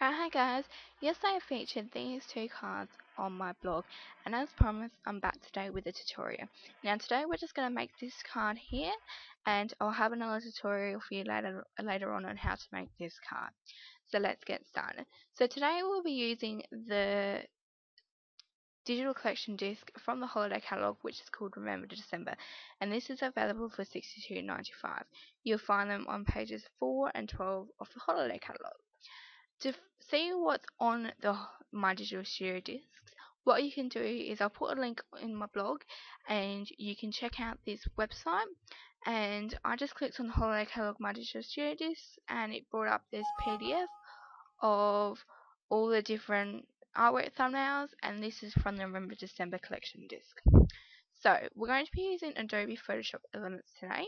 Hi guys, yesterday I featured these two cards on my blog, and as promised I'm back today with a tutorial. Now today we're just going to make this card here, and I'll have another tutorial for you later on how to make this card. So let's get started. So today we'll be using the digital collection disc from the Holiday Catalogue, which is called Remember December, and this is available for $62.95. You'll find them on pages 4 and 12 of the Holiday Catalogue. To see what's on my digital studio discs, what you can do is I'll put a link in my blog and you can check out this website. And I just clicked on the Holiday Catalogue my digital studio discs and it brought up this PDF of all the different artwork thumbnails, and this is from the Remember December collection disc. So we're going to be using Adobe Photoshop Elements today,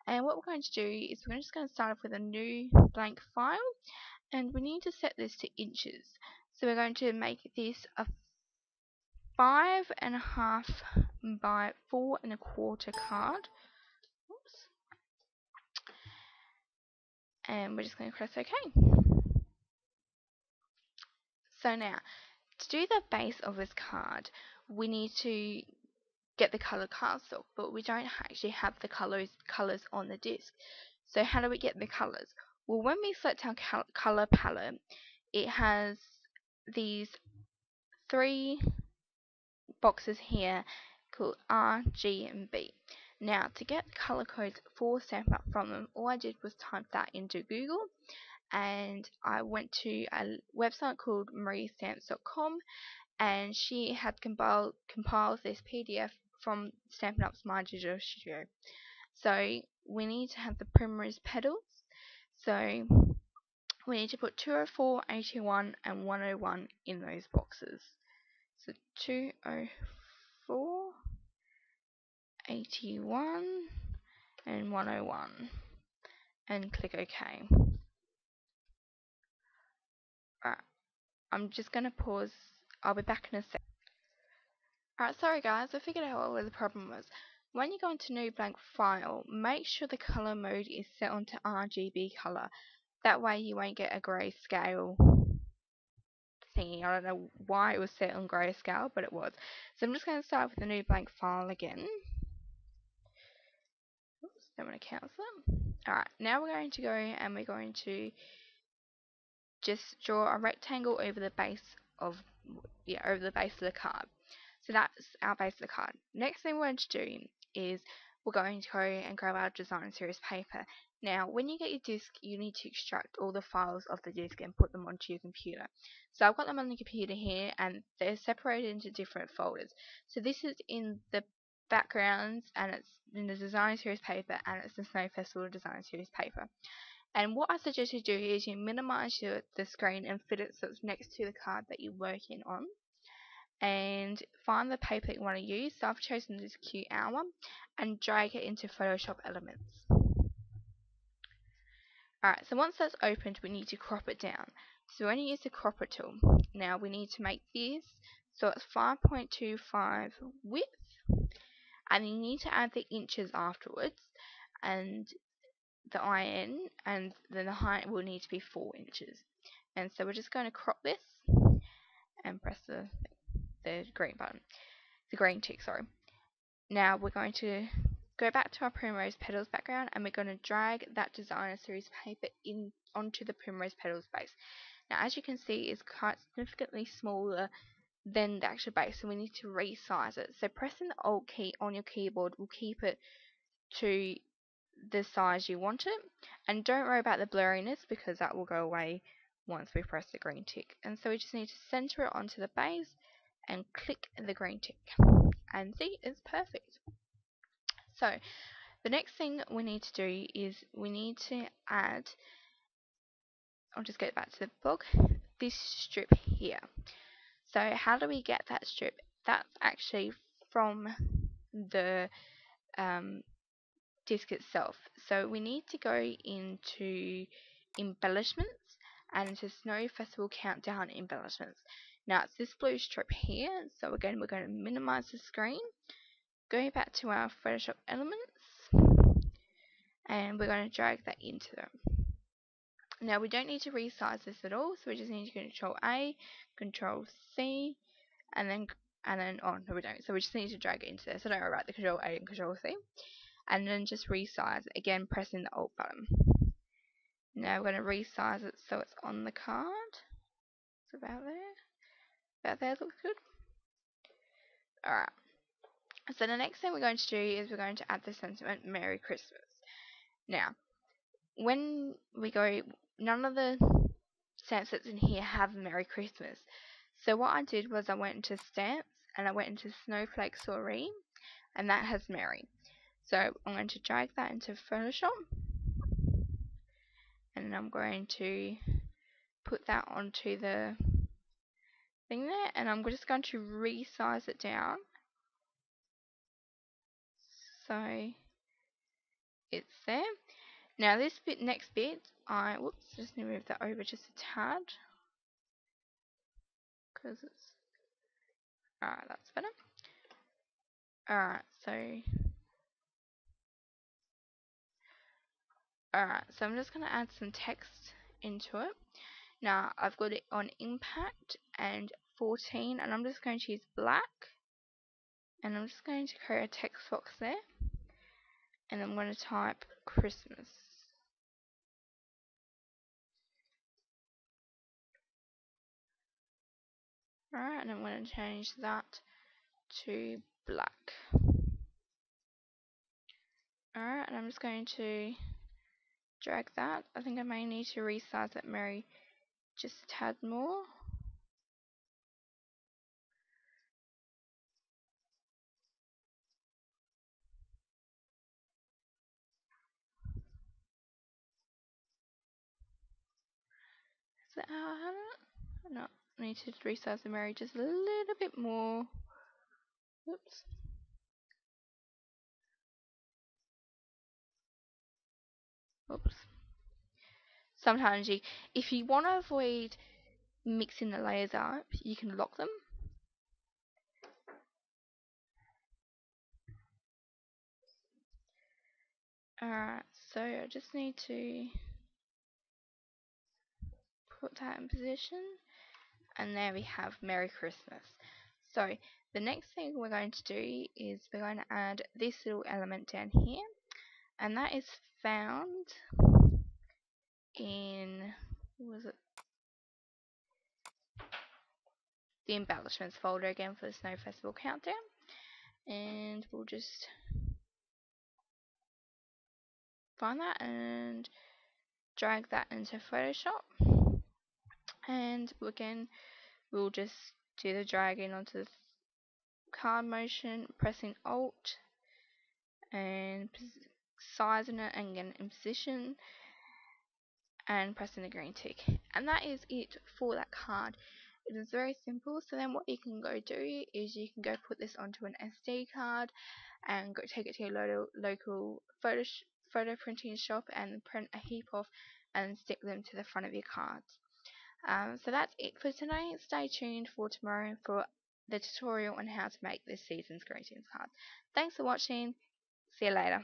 and what we're going to do is we're just going to start off with a new blank file, and we need to set this to inches. So we're going to make this a 5.5 by 4.25 card. Oops. And we're just going to press OK. So now, to do the base of this card, we need to get the color cardstock, but we don't actually have the colors on the disc. So how do we get the colors? Well, when we select our color palette, it has these three boxes here called R, G, and B. Now, to get the color codes for Stampin' Up from them, all I did was type that into Google, and I went to a website called mariestamps.com, and she had compiled this PDF from Stampin' Up's My Digital Studio. So we need to have the primrose petals. So we need to put 204, 81, and 101 in those boxes. So 204, 81, and 101, and click OK. Alright, I'm just going to pause. I'll be back in a sec. Alright, sorry guys, I figured out what the problem was. When you go into new blank file, make sure the color mode is set onto RGB color. That way you won't get a grayscale thingy. I don't know why it was set on grayscale, but it was. So I'm just going to start with a new blank file again. Oops, don't want to cancel it. Alright, now we're going to go and we're going to just draw a rectangle over the base of the card. So that's our base of the card. Next thing we're going to do is we're going to go and grab our design series paper. Now, when you get your disc, you need to extract all the files of the disc and put them onto your computer. So I've got them on the computer here, and they're separated into different folders. So this is in the backgrounds, and it's in the design series paper, and it's the Snow Festival design series paper. And what I suggest you do is you minimize the screen and fit it so it's next to the card that you're working on, and find the paper that you want to use. So I've chosen this cute owl one and drag it into Photoshop Elements. Alright, so once that's opened, we need to crop it down. So we're going to use the cropper tool. Now we need to make this so it's 5.25 width, and you need to add the inches afterwards, and the IN, and then the height will need to be 4 inches. And so we're just going to crop this and press the green button, the green tick, sorry. Now we're going to go back to our primrose petals background, and we're going to drag that designer series paper in onto the primrose petals base. Now as you can see, it's quite significantly smaller than the actual base, so we need to resize it. So pressing the Alt key on your keyboard will keep it to the size you want it, and don't worry about the blurriness because that will go away once we press the green tick. And so we just need to center it onto the base and click the green tick, and see, it's perfect. So the next thing we need to do is we need to add, I'll just get back to the blog, this strip here. So how do we get that strip? That's actually from the disc itself. So we need to go into embellishments and into Snow Festival Countdown embellishments. Now it's this blue strip here, so again we're going to minimize the screen, go back to our Photoshop Elements, and we're going to drag that into them. Now we don't need to resize this at all, so we just need to Control A, Control C, and then oh no we don't. So we just need to drag it into there. So don't worry about the Control A and Control C, and then just resize it again, pressing the Alt button. Now we're going to resize it so it's on the card. It's about there. About there looks good. Alright. So the next thing we're going to do is we're going to add the sentiment Merry Christmas. Now, when we go, none of the stamp sets in here have Merry Christmas. So what I did was I went into Stamps and I went into Snowflake Sorry, and that has Merry. So I'm going to drag that into Photoshop, and I'm going to put that onto the thing there, and I'm just going to resize it down so it's there. Now this next bit, just need to move that over just a tad, because it's, alright, that's better. Alright, so I'm just going to add some text into it. Now I've got it on impact and 14, and I'm just going to use black, and I'm just going to create a text box there, and I'm going to type Christmas. Alright, and I'm going to change that to black. Alright, and I'm just going to drag that. I think I may need to resize that Merry just a tad more. Is that how I have it? No, I need to resize the Merry just a little bit more. Oops. Oops. Sometimes if you want to avoid mixing the layers up, you can lock them. Alright, so I just need to put that in position, and there we have Merry Christmas. So the next thing we're going to do is we're going to add this little element down here, and that is found in, what was it? The embellishments folder again for the Snow Festival Countdown, and we'll just find that and drag that into Photoshop, and again we'll just do the dragging onto the card motion, pressing Alt and sizing it and getting it in position and pressing the green tick, and that is it for that card. It is very simple. So then what you can go do is you can go put this onto an SD card and go take it to your local photo printing shop and print a heap off and stick them to the front of your cards. So that's it for today. Stay tuned for tomorrow for the tutorial on how to make this season's greetings card. Thanks for watching. See you later.